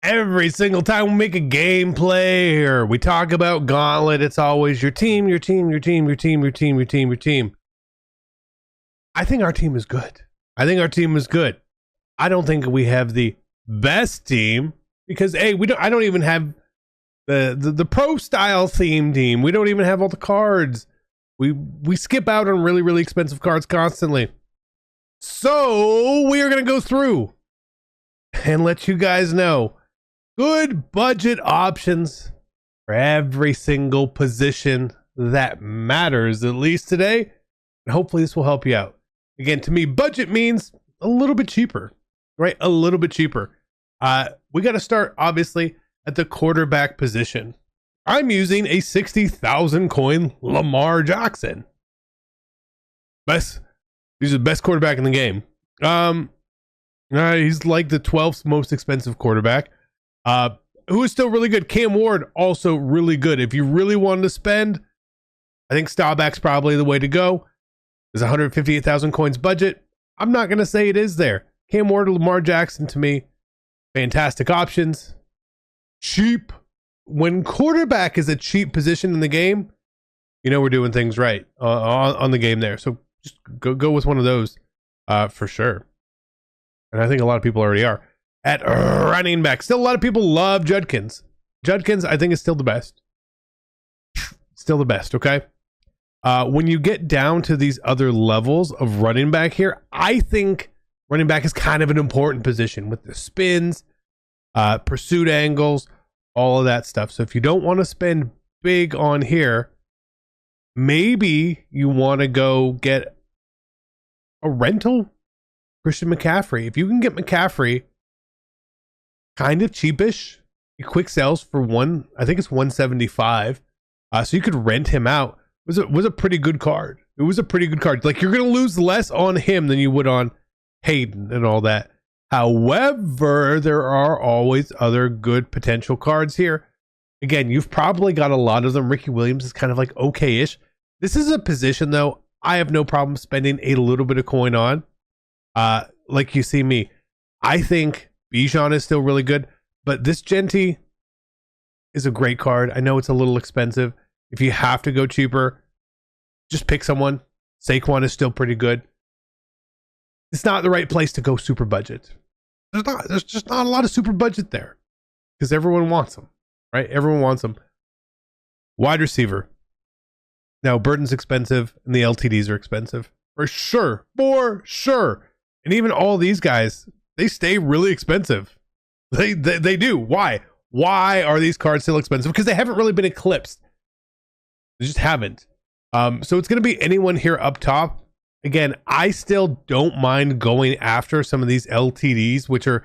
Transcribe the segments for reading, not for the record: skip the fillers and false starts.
Every single time we make a gameplay or we talk about Gauntlet, it's always your team, your team, your team, your team, your team, your team, your team. I think our team is good. I think our team is good. I don't think we have the best team because I don't even have the pro style theme team. We don't even have all the cards. We skip out on really, really expensive cards constantly. So we are going to go through and let you guys know good budget options for every single position that matters, at least today. And hopefully this will help you out. Again, to me, budget means a little bit cheaper, right? A little bit cheaper. We got to start, obviously, at the quarterback position. I'm using a 60,000 coin Lamar Jackson. He's the best quarterback in the game. He's like the 12th most expensive quarterback. Who is still really good. Cam Ward, also really good. If you really wanted to spend, I think Staubach's probably the way to go. There's 158,000 coins budget. I'm not going to say it is there. Cam Ward, Lamar Jackson, to me, fantastic options. Cheap. When quarterback is a cheap position in the game, you know we're doing things right on the game there. So just go with one of those for sure. And I think a lot of people already are. At running back, still a lot of people love Judkins. Judkins, I think, is still the best. Still the best, okay? When you get down to these other levels of running back here, I think running back is kind of an important position with the spins, pursuit angles, all of that stuff. So if you don't want to spend big on here, maybe you want to go get a rental Christian McCaffrey. If you can get McCaffrey kind of cheapish, quick sales for I think it's 175. So you could rent him out. Was a pretty good card. It was a pretty good card. Like, you're going to lose less on him than you would on Hayden and all that. However, there are always other good potential cards here. Again, you've probably got a lot of them. Ricky Williams is kind of like okay-ish. This is a position, though, I have no problem spending a little bit of coin on. Like you see me. I think Bijan is still really good, but this Genty is a great card. I know it's a little expensive. If you have to go cheaper, just pick someone. Saquon is still pretty good. It's not the right place to go super budget. There's just not a lot of super budget there because everyone wants them, right? Everyone wants them. Wide receiver. Now, Burton's expensive and the LTDs are expensive. For sure. For sure. And even all these guys, they stay really expensive. They do. Why? Why are these cards still expensive? Because they haven't really been eclipsed. They just haven't. So it's going to be anyone here up top. Again, I still don't mind going after some of these LTDs, which are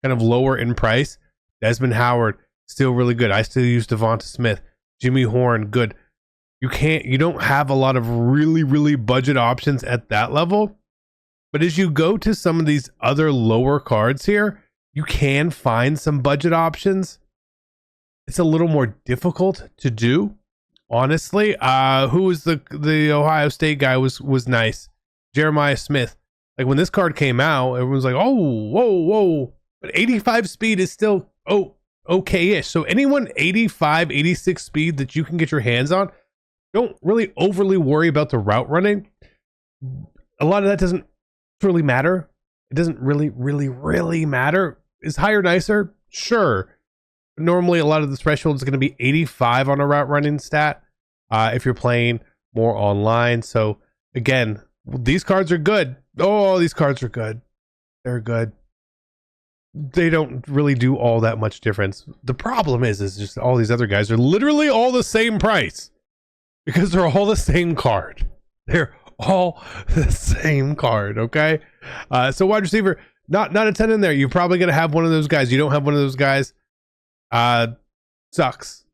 kind of lower in price. Desmond Howard, still really good. I still use Devonta Smith. Jimmy Horn, good. You don't have a lot of really, really budget options at that level. But as you go to some of these other lower cards here, you can find some budget options. It's a little more difficult to do, honestly. Who was the Ohio State guy was nice. Jeremiah Smith. Like, when this card came out, everyone was like, oh, whoa. But 85 speed is still okay-ish. So anyone 85, 86 speed that you can get your hands on, don't really overly worry about the route running. A lot of that doesn't really matter. It doesn't really matter. Is higher nicer? Sure. But normally a lot of the threshold is going to be 85 on a route running stat if you're playing more online. So again, these cards are good. Oh, these cards are good. They're good. They don't really do all that much difference. The problem is just all these other guys are literally all the same price because they're all the same card. They're all the same card, okay? So wide receiver, not a ton in there. You're probably going to have one of those guys. You don't have one of those guys. Sucks.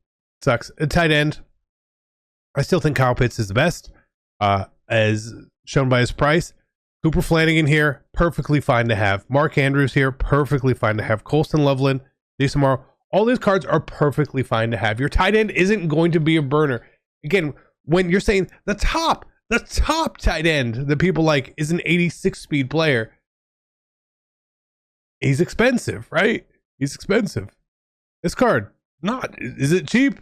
A tight end, I still think Kyle Pitts is the best, as shown by his price. Cooper Flanagan here, perfectly fine to have. Mark Andrews here, perfectly fine to have. Colston Loveland, Jason Morrow, all these cards are perfectly fine to have. Your tight end isn't going to be a burner. Again, when you're saying the top tight end that people like is an 86 speed player, he's expensive, right? He's expensive. This card, not. Is it cheap?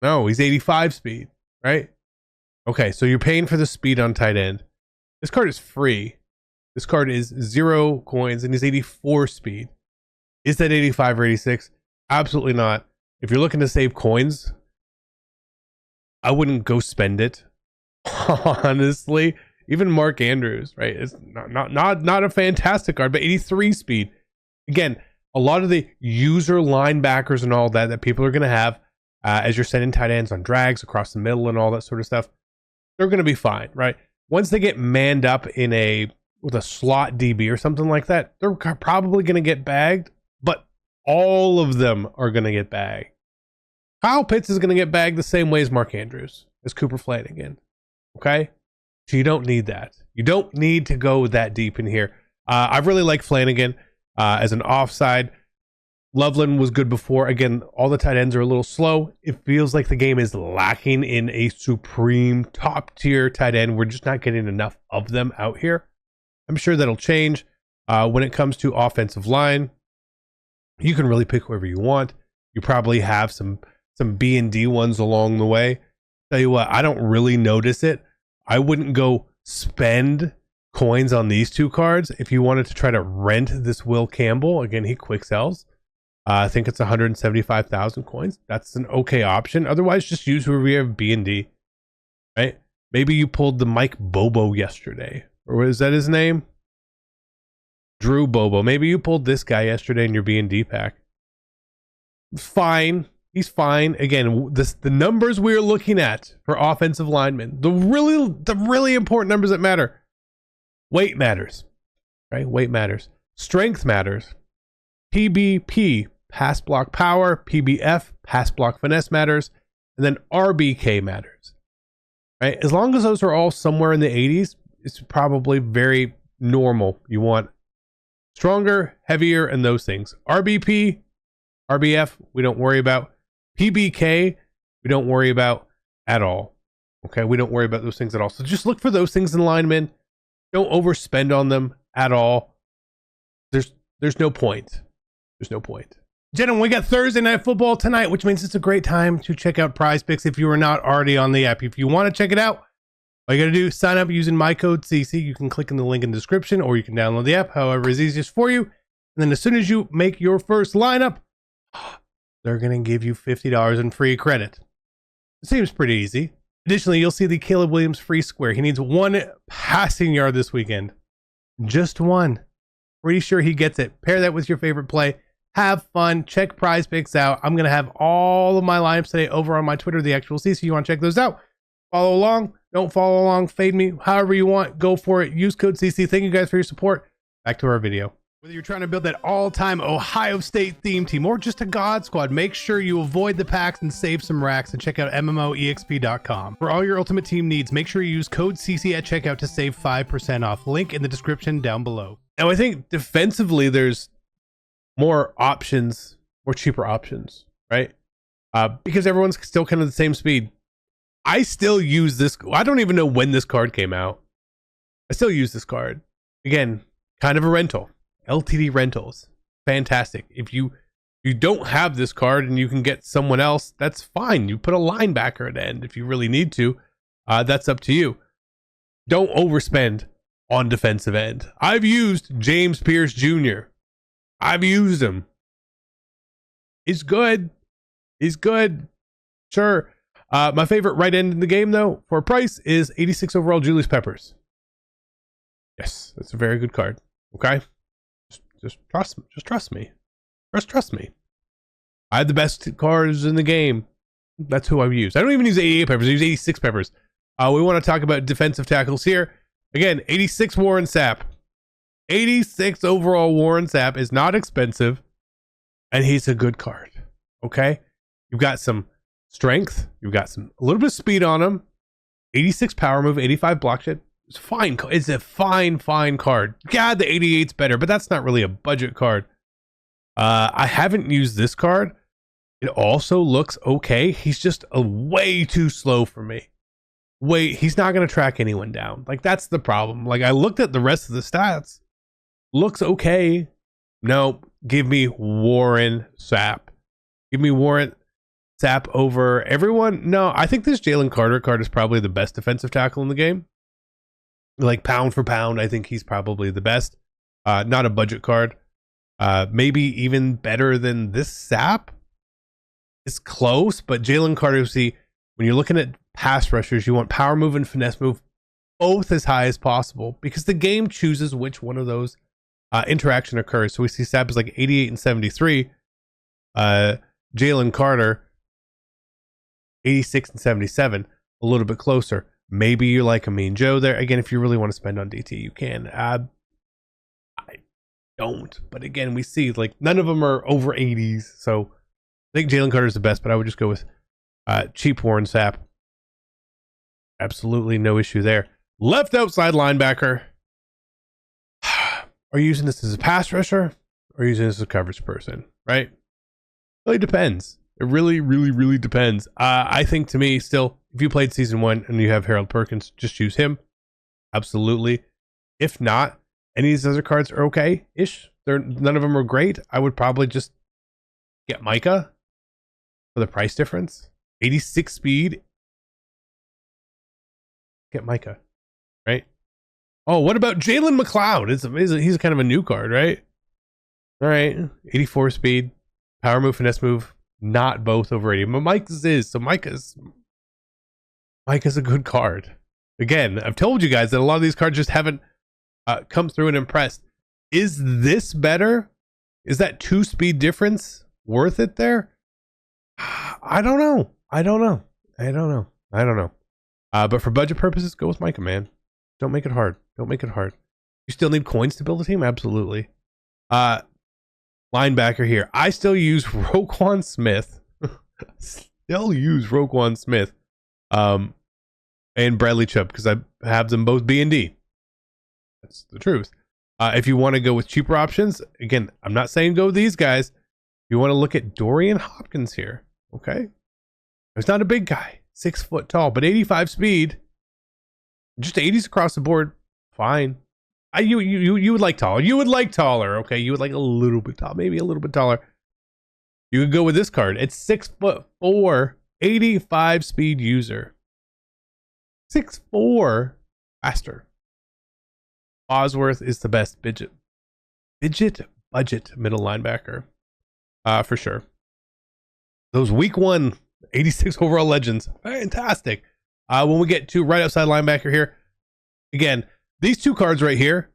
No, he's 85 speed, right? Okay, so you're paying for the speed on tight end. This card is free. This card is 0 coins and he's 84 speed. Is that 85 or 86? Absolutely not. If you're looking to save coins, I wouldn't go spend it. Honestly, even Mark Andrews, right? It's not a fantastic card, but 83 speed. Again, a lot of the user linebackers and all that people are going to have as you're sending tight ends on drags across the middle and all that sort of stuff, they're going to be fine, right? Once they get manned up with a slot DB or something like that, they're probably going to get bagged, but all of them are going to get bagged. Kyle Pitts is going to get bagged the same way as Mark Andrews, as Cooper Flanagan. Okay? So you don't need that. You don't need to go that deep in here. I really like Flanagan as an offside. Loveland was good before. Again, all the tight ends are a little slow. It feels like the game is lacking in a supreme top tier tight end. We're just not getting enough of them out here. I'm sure that'll change. When it comes to offensive line, you can really pick whoever you want. You probably have some B and D ones along the way. Tell you what, I don't really notice it. I wouldn't go spend coins on these two cards if you wanted to try to rent this Will Campbell. Again, he quick sells. I think it's 175,000 coins. That's an okay option. Otherwise, just use whoever you have B and D. Right? Maybe you pulled the Mike Bobo yesterday. Or is that his name? Drew Bobo. Maybe you pulled this guy yesterday in your B&D pack. Fine. He's fine. Again, the numbers we're looking at for offensive linemen, the really important numbers that matter. Weight matters. Right? Weight matters. Strength matters. PBP, pass block power. PBF, pass block finesse matters. And then RBK matters. Right? As long as those are all somewhere in the 80s, it's probably very normal. You want stronger, heavier, and those things. RBP, RBF, we don't worry about. PBK, we don't worry about at all. Okay, we don't worry about those things at all. So just look for those things in linemen. Don't overspend on them at all. There's no point. There's no point. Gentlemen, we got Thursday Night Football tonight, which means it's a great time to check out Prize Picks if you are not already on the app. If you want to check it out, all you got to do is sign up using my code CC. You can click in the link in the description or you can download the app, however is easiest for you. And then as soon as you make your first lineup, they're going to give you $50 in free credit. It seems pretty easy. Additionally, you'll see the Caleb Williams free square. He needs 1 passing yard this weekend. Just 1. Pretty sure he gets it. Pair that with your favorite play. Have fun. Check Prize Picks out. I'm going to have all of my lineups today over on my Twitter, the actual C. So you want to check those out. Follow along. Don't follow along. Fade me. However you want. Go for it. Use code CC. Thank you guys for your support. Back to our video. Whether you're trying to build that all-time Ohio State theme team or just a God Squad, make sure you avoid the packs and save some racks and check out MMOEXP.com. For all your ultimate team needs, make sure you use code CC at checkout to save 5% off. Link in the description down below. Now, I think defensively, there's more options, more cheaper options, right? Because everyone's still kind of the same speed. I still use this. I don't even know when this card came out. I still use this card. Again, kind of a rental. LTD rentals. Fantastic. If you don't have this card and you can get someone else, that's fine. You put a linebacker at end if you really need to. That's up to you. Don't overspend on defensive end. I've used James Pierce Jr. I've used him. He's good. He's good. Sure. My favorite right end in the game, though, for a price, is 86 overall Julius Peppers. Yes, that's a very good card. Okay, just trust me. Just trust me. Just trust me. I have the best cards in the game. That's who I've used. I don't even use 88 Peppers. I use 86 Peppers. We want to talk about defensive tackles here. Again, 86 Warren Sapp. 86 overall Warren Sapp is not expensive, and he's a good card. Okay, you've got some strength. You've got a little bit of speed on him. 86 power move, 85 block shed. It's fine. It's a fine card. God, the 88's better, but that's not really a budget card. I haven't used this card. It also looks okay. He's just way too slow for me. He's not going to track anyone down. Like, that's the problem. Like, I looked at the rest of the stats. Looks okay. No, give me Warren Sapp. Give me Warrant Sapp over everyone. No, I think this Jalen Carter card is probably the best defensive tackle in the game. Like pound for pound, I think he's probably the best. Not a budget card. Maybe even better than this Sapp. It's close, but Jalen Carter, see, when you're looking at pass rushers, you want power move and finesse move both as high as possible because the game chooses which one of those interaction occurs. So we see Sapp is like 88 and 73. Jalen Carter, 86 and 77, a little bit closer. Maybe you like a Mean Joe there. Again, if you really want to spend on DT, you can. I don't. But again, we see like none of them are over 80s. So I think Jalen Carter is the best, but I would just go with cheap Warren Sapp. Absolutely no issue there. Left outside linebacker. Are you using this as a pass rusher or are you using this as a coverage person? Right? Really depends. It really, really, really depends. I think to me, still, if you played season 1 and you have Harold Perkins, just use him. Absolutely. If not, any of these other cards are okay-ish. None of them are great. I would probably just get Micah for the price difference. 86 speed. Get Micah, right? Oh, what about Jalen McLeod? He's kind of a new card, right? All right, 84 speed, power move, finesse move. Not both over 80, but Micah's is. So Micah's a good card. Again, I've told you guys that a lot of these cards just haven't come through and impressed. Is this better? Is that 2 speed difference worth it there? I don't know. But for budget purposes, go with Micah, man. Don't make it hard. You still need coins to build a team? Absolutely. Linebacker here. I still use Roquan Smith. And Bradley Chubb because I have them both B and D. That's the truth. If you want to go with cheaper options, again, I'm not saying go with these guys. You want to look at Dorian Hopkins here. Okay. He's not a big guy, 6 foot tall, but 85 speed. Just 80s across the board. Fine. You would like taller. You would like taller. Okay. You would like a little bit tall, maybe a little bit taller. You could go with this card. It's 6'4", 85 speed user. 6'4", faster. Bosworth is the best budget middle linebacker. For sure. Those week 1 86 overall legends. Fantastic. When we get to right outside linebacker here, again, these 2 cards right here,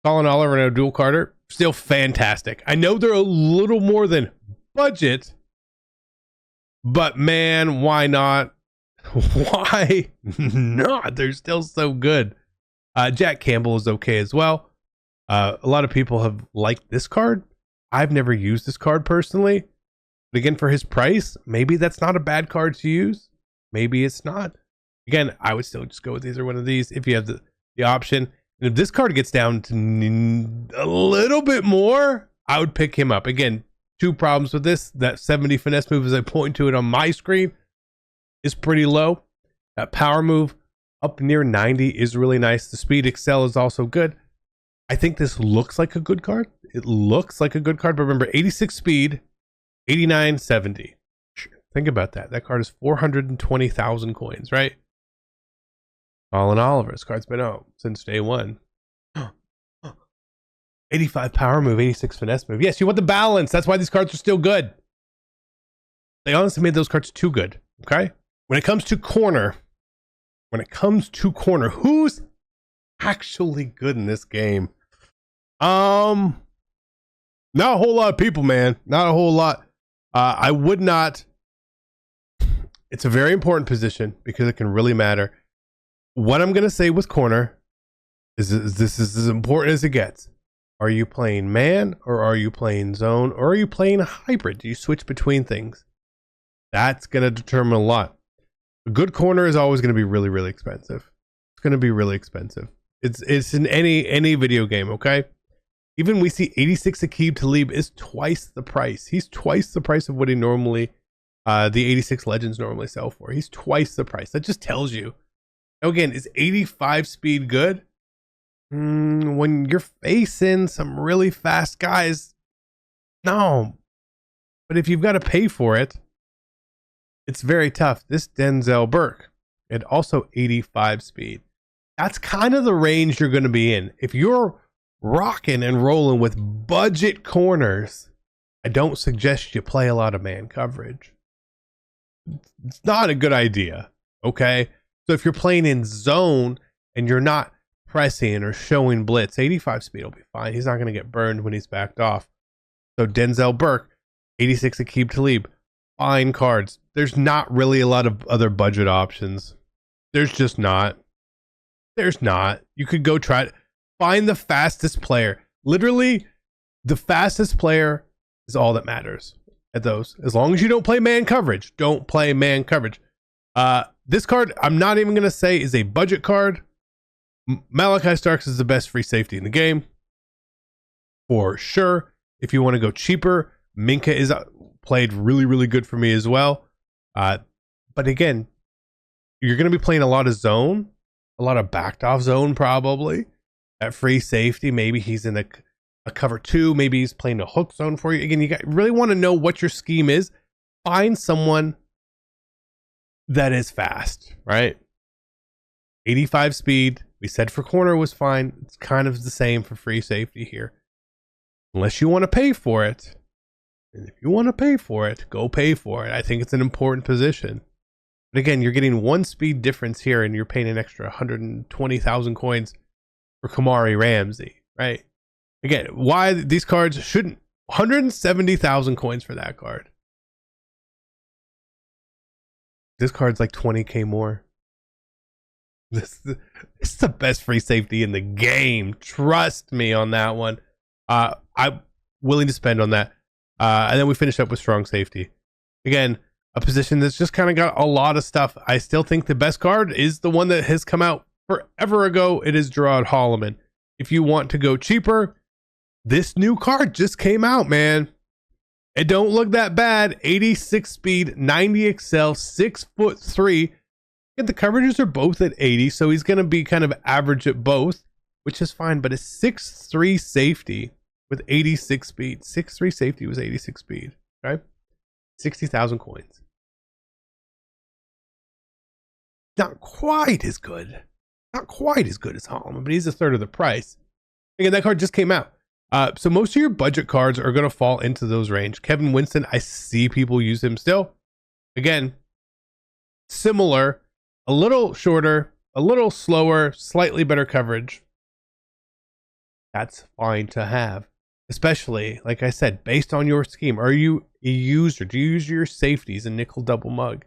Colin Oliver and Abdul Carter, still fantastic. I know they're a little more than budget, but man, why not? Why not? They're still so good. Jack Campbell is okay as well. A lot of people have liked this card. I've never used this card personally. But again, for his price, maybe that's not a bad card to use. Maybe it's not. Again, I would still just go with either one of these if you have the option. And if this card gets down to a little bit more, I would pick him up. Again, 2 problems with this. That 70 finesse move, as I point to it on my screen, is pretty low. That power move up near 90 is really nice. The speed excel is also good. I think this looks like a good card. It looks like a good card, but remember, 86 speed, 89, 70. Think about that. That card is 420,000 coins, right? Colin Oliver. This card's been out since day 1. 85 power move, 86 finesse move. Yes, you want the balance. That's why these cards are still good. They honestly made those cards too good. Okay? When it comes to corner, who's actually good in this game? Not a whole lot of people, man. Not a whole lot. I would not. It's a very important position because it can really matter. What I'm going to say with corner is this is as important as it gets. Are you playing man or are you playing zone or are you playing a hybrid? Do you switch between things? That's going to determine a lot. A good corner is always going to be really, really expensive. It's going to be really expensive. It's in any video game, okay? Even we see 86 Aqib Talib is twice the price. He's twice the price of what he normally, the 86 Legends normally sell for. He's twice the price. That just tells you. Now again, is 85 speed good? When you're facing some really fast guys, no. But if you've got to pay for it, it's very tough. This Denzel Burke, and also 85 speed. That's kind of the range you're going to be in. If you're rocking and rolling with budget corners, I don't suggest you play a lot of man coverage. It's not a good idea. Okay. So if you're playing in zone and you're not pressing or showing blitz, 85 speed will be fine. He's not going to get burned when he's backed off. So Denzel Burke, 86 Aqib Talib, fine cards. There's not really a lot of other budget options. There's just not. There's not. You could go try to find the fastest player. Literally, the fastest player is all that matters at those. As long as you don't play man coverage, don't play man coverage. This card, I'm not even going to say is a budget card. Malachi Starks is the best free safety in the game. For sure. If you want to go cheaper, Minka is played really, really good for me as well. But again, you're going to be playing a lot of zone, a lot of backed off zone probably. At free safety, maybe he's in a cover 2, maybe he's playing a hook zone for you. Again, you really want to know what your scheme is. Find someone that is fast, right? 85 speed. We said for corner was fine. It's kind of the same for free safety here. Unless you want to pay for it. And if you want to pay for it, go pay for it. I think it's an important position. But again, you're getting 1 speed difference here and you're paying an extra 120,000 coins for Kamari Ramsey, right? Again, why these cards shouldn't. 170,000 coins for that card. This card's like 20k more. This is the best free safety in the game. Trust me on that one. I'm willing to spend on that. And then we finish up with strong safety. Again, a position that's just kind of got a lot of stuff. I still think the best card is the one that has come out forever ago. It is Gerard Holloman. If you want to go cheaper, this new card just came out, man. It don't look that bad. 86 speed, 90 excel, 6'3". And the coverages are both at 80, so he's going to be kind of average at both, which is fine. But a 6'3 safety with 86 speed. 6'3 safety was 86 speed. Okay, 60,000 coins. Not quite as good. Not quite as good as Holloman, but he's a third of the price. Again, that card just came out. So most of your budget cards are going to fall into those range. Kevin Winston, I see people use him still. Again, similar, a little shorter, a little slower, slightly better coverage. That's fine to have, especially, like I said, based on your scheme. Are you a user? Do you use your safeties and nickel double mug?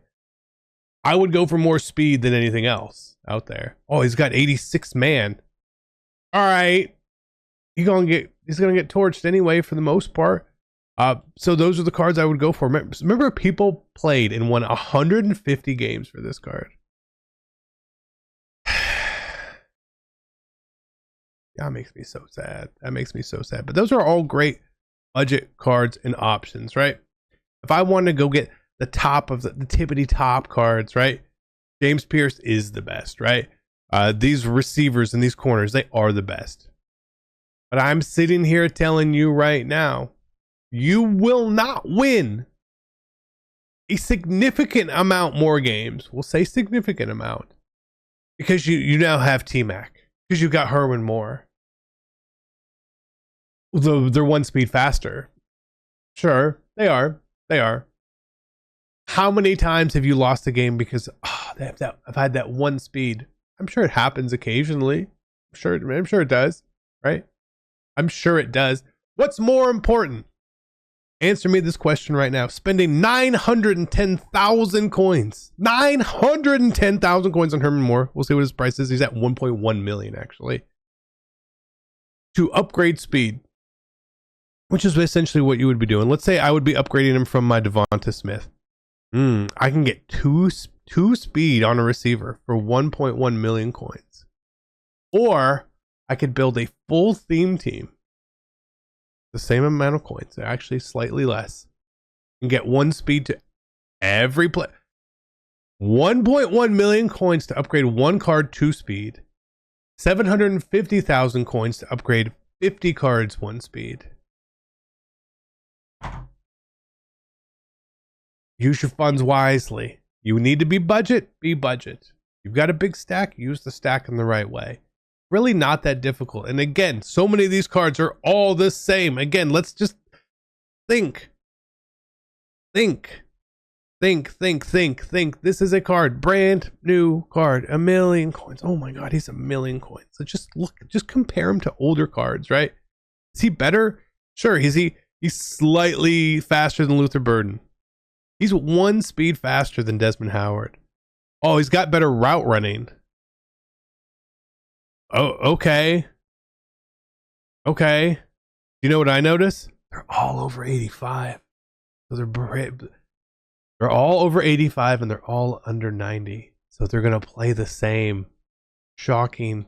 I would go for more speed than anything else out there. Oh, he's got 86 man. All right. He's gonna get torched anyway for the most part. So those are the cards I would go for. Remember people played and won 150 games for this card. That makes me so sad. That makes me so sad. But those are all great budget cards and options, right? If I wanted to go get the top of the tippity top cards, right? James Pierce is the best, right? These receivers and these corners, they are the best. But I'm sitting here telling you right now, you will not win a significant amount more games. We'll say significant amount. Because you now have T-Mac. Because you got Herman Moore. Though they're 1 speed faster. Sure, they are. They are. How many times have you lost a game because I've had that 1 speed? I'm sure it happens occasionally. I'm sure it does, right? I'm sure it does. What's more important? Answer me this question right now. Spending 910,000 coins. 910,000 coins on Herman Moore. We'll see what his price is. He's at 1.1 million actually. To upgrade speed. Which is essentially what you would be doing. Let's say I would be upgrading him from my Devonta Smith. I can get two speed on a receiver for 1.1 million coins. Or I could build a full theme team. The same amount of coins, actually slightly less. And get 1 speed to every play. 1.1 million coins to upgrade 1 card 2 speed. 750,000 coins to upgrade 50 cards 1 speed. Use your funds wisely. You need to be budget. You've got a big stack. Use the stack in the right way. Really not that difficult. And again, so many of these cards are all the same. Again, let's just think. This is a card, brand new card, 1,000,000 coins. Oh my God, he's 1,000,000 coins. So just look, just compare him to older cards, right? Is he better? Sure. He's slightly faster than Luther Burden. He's 1 speed faster than Desmond Howard. Oh, he's got better route running. Oh, okay. Okay. You know what I notice? They're all over 85. So they're all over 85 and they're all under 90. So they're going to play the same. Shocking.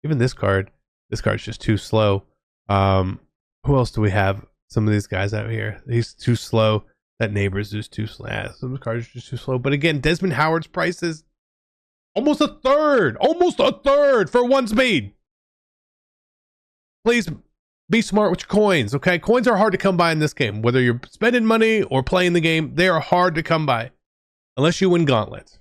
Even this card's just too slow. Who else do we have? Some of these guys out here. He's too slow. That Neighbors is too slow. Some cards are just too slow. But again, Desmond Howard's price is almost a third for 1 speed. Please be smart with your coins, okay? Coins are hard to come by in this game. Whether you're spending money or playing the game, they are hard to come by. Unless you win Gauntlet.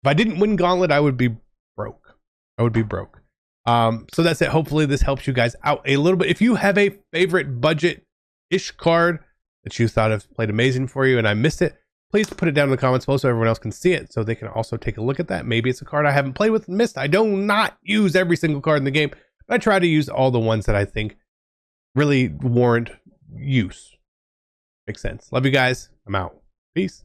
If I didn't win Gauntlet, I would be broke. So that's it. Hopefully this helps you guys out a little bit. If you have a favorite budget-ish card that you thought of played amazing for you and I missed it, please put it down in the comments below so everyone else can see it, so they can also take a look at that. Maybe it's a card I haven't played with and missed. I do not use every single card in the game, but I try to use all the ones that I think really warrant use. Makes sense. Love you guys. I'm out. Peace.